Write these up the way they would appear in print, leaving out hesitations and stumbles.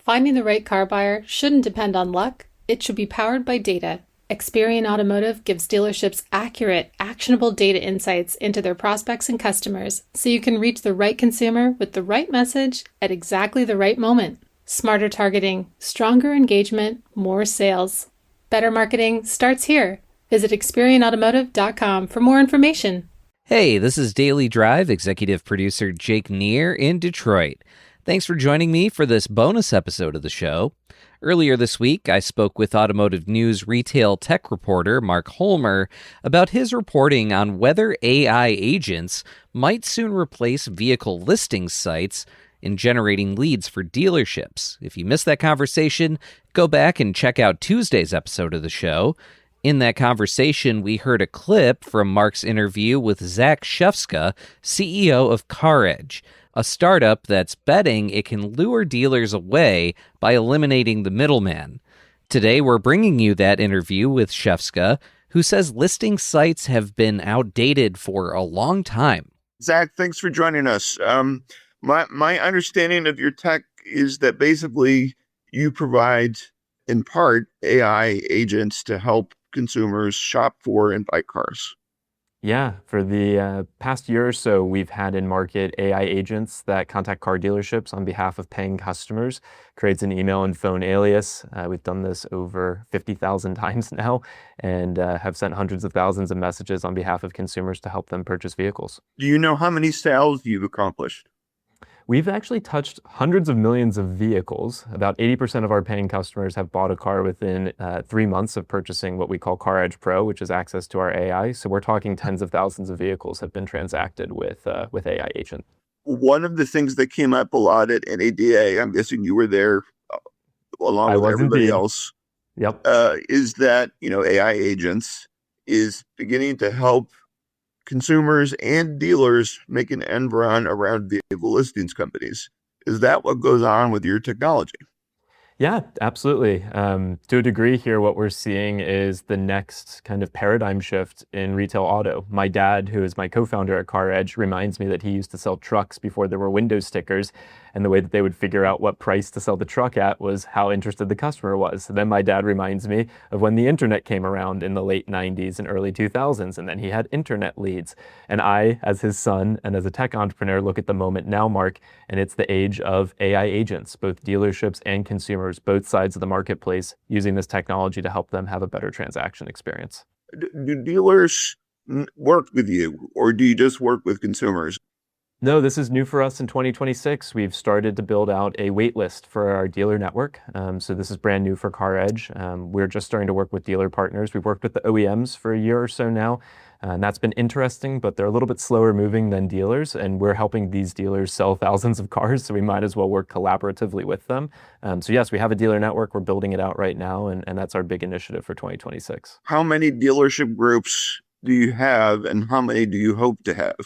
Finding the right car buyer shouldn't depend on luck. It should be powered by data. Experian Automotive gives dealerships accurate, actionable data insights into their prospects and customers so you can reach the right consumer with the right message at exactly the right moment. Smarter targeting, stronger engagement, more sales. Better marketing starts here. Visit ExperianAutomotive.com for more information. Hey, this is Daily Drive executive producer Jake Neer in Detroit. Thanks for joining me for this bonus episode of the show. Earlier this week, I spoke with Automotive News retail tech reporter Mark Holmer about his reporting on whether AI agents might soon replace vehicle listing sites in generating leads for dealerships. If you missed that conversation, go back and check out Tuesday's episode of the show. In that conversation, we heard a clip from Mark's interview with Zach Shefska, CEO of CarEdge, a startup that's betting it can lure dealers away by eliminating the middleman. Today, we're bringing you that interview with Shefska, who says listing sites have been outdated for a long time. Zach, thanks for joining us. My understanding of your tech is that basically you provide, in part, AI agents to help consumers shop for and buy cars. Yeah, for the past year or so, we've had in market AI agents that contact car dealerships on behalf of paying customers, creates an email and phone alias. We've done this over 50,000 times now and have sent hundreds of thousands of messages on behalf of consumers to help them purchase vehicles. Do you know how many sales you've accomplished? We've actually touched hundreds of millions of vehicles. About 80% of our paying customers have bought a car within 3 months of purchasing what we call CarEdge Pro, which is access to our AI. So we're talking tens of thousands of vehicles have been transacted with AI agent. One of the things that came up a lot at NADA, I'm guessing you were there along with everybody else. Yep. Is that, AI agents is beginning to help consumers and dealers make an end run around vehicle listings companies. Is that what goes on with your technology? Yeah, absolutely. To a degree here, what we're seeing is the next kind of paradigm shift in retail auto. My dad, who is my co-founder at CarEdge, reminds me that he used to sell trucks before there were window stickers. And the way that they would figure out what price to sell the truck at was how interested the customer was. Then my dad reminds me of when the internet came around in the late 90s and early 2000s, and then he had internet leads. And I, as his son and as a tech entrepreneur, look at the moment now, Mark, and it's the age of AI agents, both dealerships and consumers, both sides of the marketplace, using this technology to help them have a better transaction experience. Do dealers work with you, or do you just work with consumers? No, this is new for us in 2026. We've started to build out a wait list for our dealer network. So this is brand new for CarEdge. We're just starting to work with dealer partners. We've worked with the OEMs for a year or so now, and that's been interesting, but they're a little bit slower moving than dealers, and we're helping these dealers sell thousands of cars, so we might as well work collaboratively with them. So yes, we have a dealer network. We're building it out right now, and that's our big initiative for 2026. How many dealership groups do you have, and how many do you hope to have?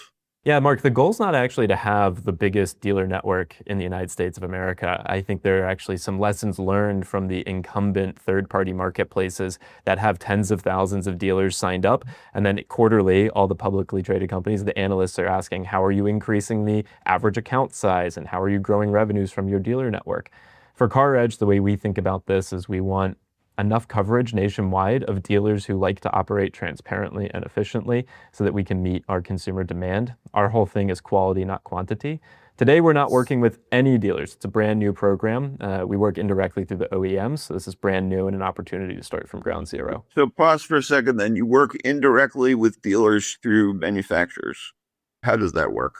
Yeah, Mark, the goal's not actually to have the biggest dealer network in the United States of America. I think there are actually some lessons learned from the incumbent third-party marketplaces that have tens of thousands of dealers signed up. And then quarterly, all the publicly traded companies, the analysts are asking, how are you increasing the average account size and how are you growing revenues from your dealer network? For CarEdge, the way we think about this is we want enough coverage nationwide of dealers who like to operate transparently and efficiently so that we can meet our consumer demand. Our whole thing is quality, not quantity. Today, we're not working with any dealers. It's a brand new program. We work indirectly through the OEMs. So this is brand new and an opportunity to start from ground zero. So pause for a second then. You work indirectly with dealers through manufacturers. How does that work?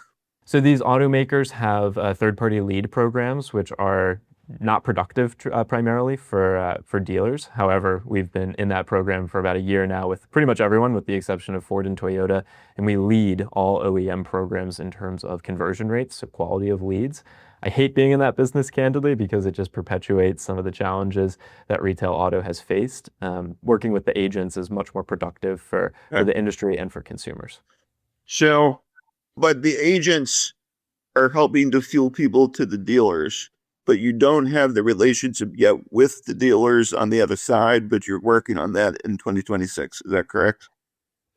So these automakers have third-party lead programs, which are not productive primarily for dealers. However, we've been in that program for about a year now with pretty much everyone, with the exception of Ford and Toyota, and we lead all OEM programs in terms of conversion rates, so quality of leads. I hate being in that business, candidly, because it just perpetuates some of the challenges that retail auto has faced. Working with the agents is much more productive for the industry and for consumers. So, but the agents are helping to fuel people to the dealers, but you don't have the relationship yet with the dealers on the other side, but you're working on that in 2026. Is that correct?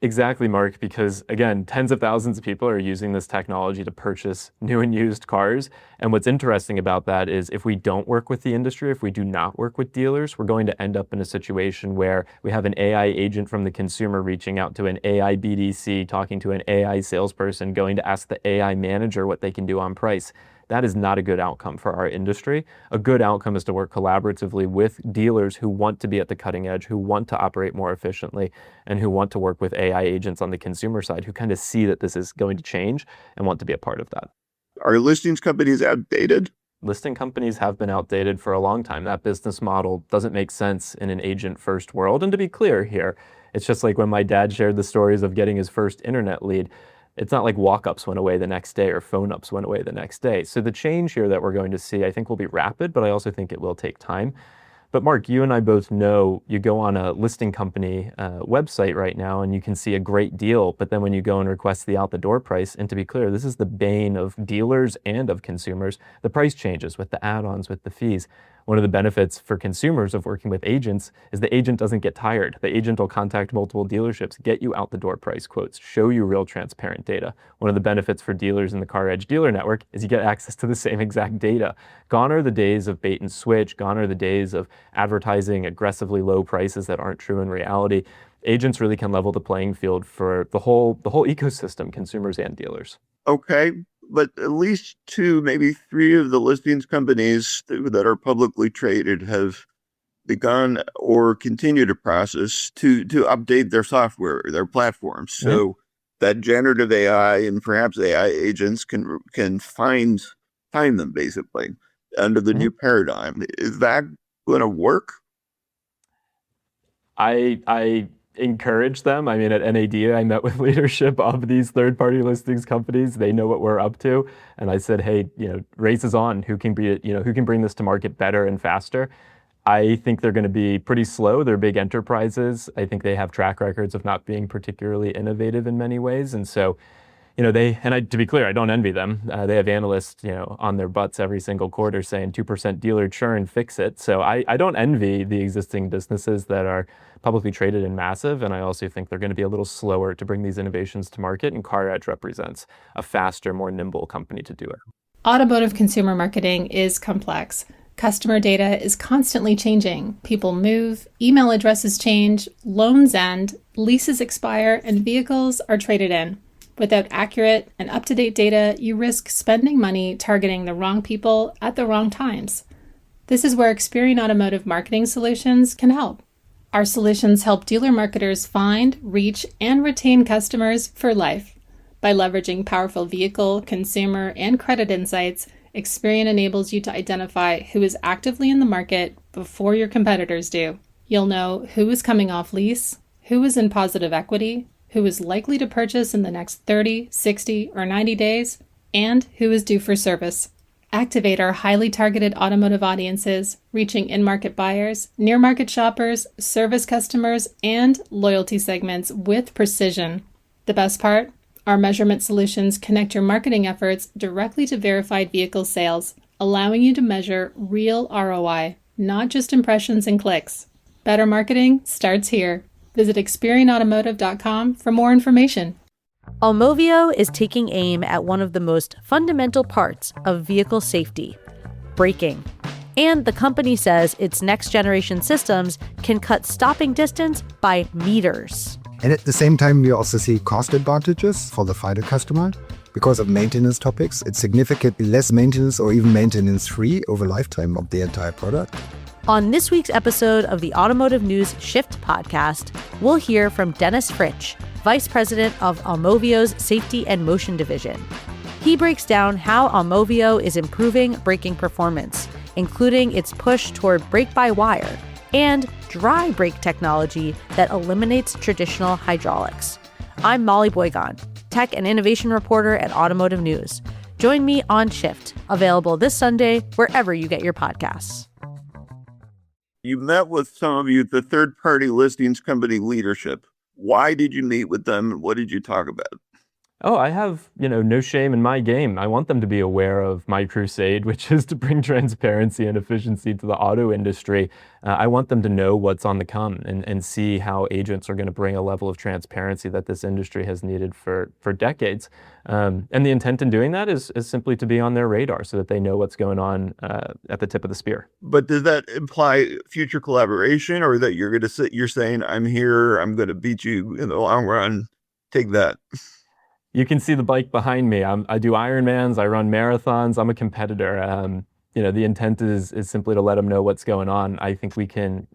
Exactly, Mark, because again, tens of thousands of people are using this technology to purchase new and used cars. And what's interesting about that is if we don't work with the industry, if we do not work with dealers, we're going to end up in a situation where we have an AI agent from the consumer reaching out to an AI BDC, talking to an AI salesperson, going to ask the AI manager what they can do on price. That is not a good outcome for our industry. A good outcome is to work collaboratively with dealers who want to be at the cutting edge, who want to operate more efficiently, and who want to work with AI agents on the consumer side who kind of see that this is going to change and want to be a part of that. Are listings companies outdated? Listing companies have been outdated for a long time. That business model doesn't make sense in an agent-first world. And to be clear here, it's just like when my dad shared the stories of getting his first internet lead. It's not like walk-ups went away the next day or phone-ups went away the next day. So the change here that we're going to see, I think, will be rapid, but I also think it will take time. But Mark, you and I both know you go on a listing company website right now and you can see a great deal, but then when you go and request the out-the-door price, and to be clear, this is the bane of dealers and of consumers, the price changes with the add-ons, with the fees. One of the benefits for consumers of working with agents is the agent doesn't get tired. The agent will contact multiple dealerships, get you out the door price quotes, show you real transparent data. One of the benefits for dealers in the CarEdge dealer network is you get access to the same exact data. Gone are the days of bait and switch. Gone are the days of advertising aggressively low prices that aren't true in reality. Agents really can level the playing field for the whole ecosystem, consumers and dealers. Okay, but at least two, maybe three of the listings companies that are publicly traded have begun or continue to process to update their software, their platforms. So that generative AI and perhaps AI agents can find them basically under the new paradigm. Is that going to work? I encourage them. I mean, at NAD, I met with leadership of these third-party listings companies. They know what we're up to, and I said, "Hey, race is on. Who can bring this to market better and faster?" I think they're going to be pretty slow. They're big enterprises. I think they have track records of not being particularly innovative in many ways, and so. To be clear, I don't envy them. They have analysts, on their butts every single quarter saying 2% dealer churn, fix it. So I don't envy the existing businesses that are publicly traded and massive. And I also think they're going to be a little slower to bring these innovations to market. And CarEdge represents a faster, more nimble company to do it. Automotive consumer marketing is complex. Customer data is constantly changing. People move, email addresses change, loans end, leases expire, and vehicles are traded in. Without accurate and up-to-date data, you risk spending money targeting the wrong people at the wrong times. This is where Experian Automotive Marketing Solutions can help. Our solutions help dealer marketers find, reach, and retain customers for life. By leveraging powerful vehicle, consumer, and credit insights, Experian enables you to identify who is actively in the market before your competitors do. You'll know who is coming off lease, who is in positive equity, who is likely to purchase in the next 30, 60, or 90 days, and who is due for service. Activate our highly targeted automotive audiences, reaching in-market buyers, near-market shoppers, service customers, and loyalty segments with precision. The best part? Our measurement solutions connect your marketing efforts directly to verified vehicle sales, allowing you to measure real ROI, not just impressions and clicks. Better marketing starts here. Visit ExperianAutomotive.com for more information. Almovio is taking aim at one of the most fundamental parts of vehicle safety, braking. And the company says its next-generation systems can cut stopping distance by meters. And at the same time, we also see cost advantages for the final customer. Because of maintenance topics, it's significantly less maintenance or even maintenance-free over lifetime of the entire product. On this week's episode of the Automotive News Shift podcast, we'll hear from Dennis Fritsch, Vice President of Almovio's Safety and Motion Division. He breaks down how Almovio is improving braking performance, including its push toward brake-by-wire and dry brake technology that eliminates traditional hydraulics. I'm Molly Boygon, tech and innovation reporter at Automotive News. Join me on Shift, available this Sunday wherever you get your podcasts. You met with the third-party listings company leadership. Why did you meet with them and what did you talk about? Oh, I have, no shame in my game. I want them to be aware of my crusade, which is to bring transparency and efficiency to the auto industry. I want them to know what's on the come and see how agents are going to bring a level of transparency that this industry has needed for decades. And the intent in doing that is simply to be on their radar so that they know what's going on at the tip of the spear. But does that imply future collaboration, or that you're saying, I'm here, I'm going to beat you in the long run? Take that. You can see the bike behind me. I do Ironmans, I run marathons, I'm a competitor. The intent is simply to let them know what's going on. I think we can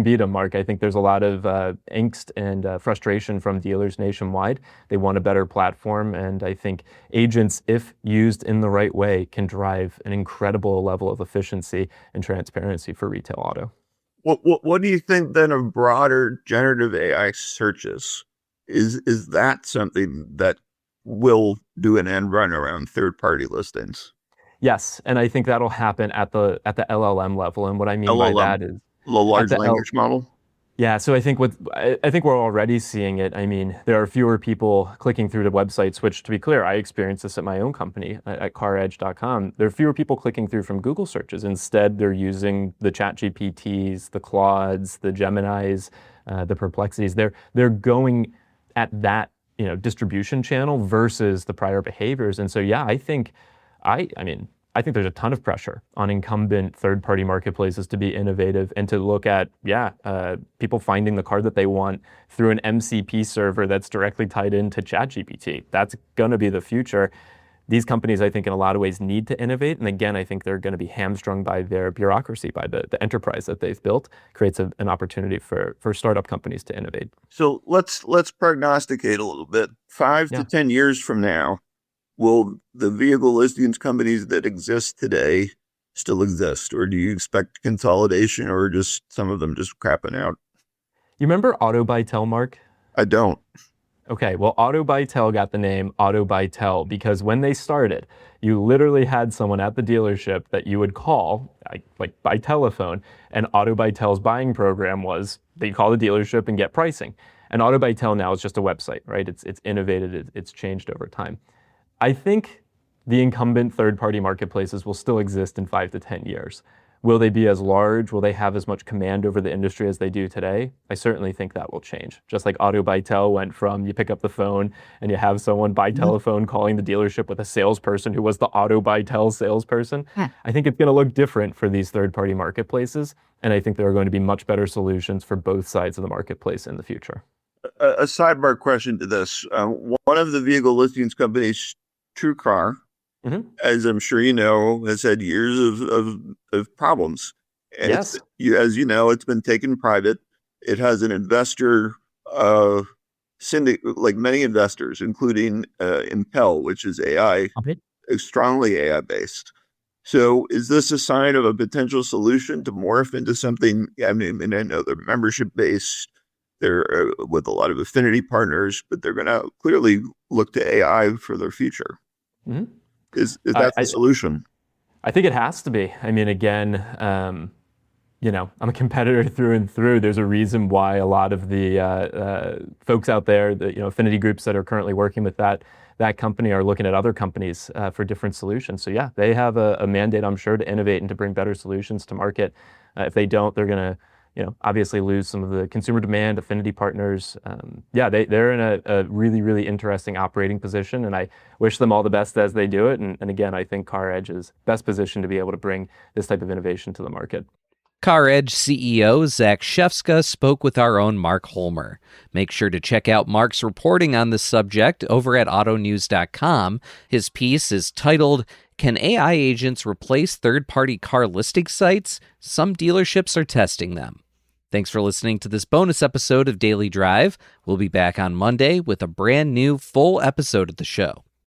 beat them, Mark. I think there's a lot of angst and frustration from dealers nationwide. They want a better platform, and I think agents, if used in the right way, can drive an incredible level of efficiency and transparency for retail auto. What do you think then of broader generative AI searches? Is that something that will do an end run around third-party listings? Yes, and I think that'll happen at the LLM level. And what I mean by that is the large language model. Yeah, so I think we're already seeing it. I mean, there are fewer people clicking through the websites, which, to be clear, I experienced this at my own company at CarEdge.com. There are fewer people clicking through from Google searches. Instead, they're using the ChatGPTs, the Claudes, the Geminis, the Perplexities. They're going at that distribution channel versus the prior behaviors. And so, yeah, I think there's a ton of pressure on incumbent third-party marketplaces to be innovative and to look at, people finding the car that they want through an MCP server that's directly tied into ChatGPT. That's going to be the future. These companies, I think, in a lot of ways need to innovate. And again, I think they're going to be hamstrung by their bureaucracy, by the enterprise that they've built. Creates an opportunity for startup companies to innovate. So let's prognosticate a little bit. 5 to 10 years from now, will the vehicle listings companies that exist today still exist? Or do you expect consolidation, or just some of them just crapping out? You remember Auto By Tel, Mark? I don't. Okay, well, Auto By Tel got the name Auto By Tel because when they started, you literally had someone at the dealership that you would call, like by telephone, and Auto By Tel's buying program was they call the dealership and get pricing. And Auto By Tel now is just a website, right? It's innovated, it's changed over time. I think the incumbent third-party marketplaces will still exist in 5 to 10 years. Will they be as large? Will they have as much command over the industry as they do today? I certainly think that will change. Just like Auto By Tel went from you pick up the phone and you have someone by telephone calling the dealership with a salesperson who was the Auto By Tel salesperson. I think it's going to look different for these third-party marketplaces, and I think there are going to be much better solutions for both sides of the marketplace in the future. A sidebar question to this. One of the vehicle listings companies, TrueCar, as I'm sure you know, has had years of problems. And yes. As you know, it's been taken private. It has an investor syndicate, like many investors, including Impel, which is AI, strongly AI based. So is this a sign of a potential solution to morph into something? I mean, and I know they're membership based. They're with a lot of affinity partners, but they're going to clearly look to AI for their future. Mm-hmm. Is that the solution? I think it has to be. I mean, again, I'm a competitor through and through. There's a reason why a lot of the folks out there, the affinity groups that are currently working with that company are looking at other companies for different solutions. So yeah, they have a mandate, I'm sure, to innovate and to bring better solutions to market. If they don't, they're going to obviously lose some of the consumer demand, affinity partners. They're in a really, really interesting operating position, and I wish them all the best as they do it. And again, I think CarEdge is best positioned to be able to bring this type of innovation to the market. CarEdge CEO Zach Shefska spoke with our own Mark Holmer. Make sure to check out Mark's reporting on this subject over at autonews.com. His piece is titled, "Can AI Agents Replace Third-Party Car Listing Sites? Some Dealerships Are Testing Them." Thanks for listening to this bonus episode of Daily Drive. We'll be back on Monday with a brand new full episode of the show.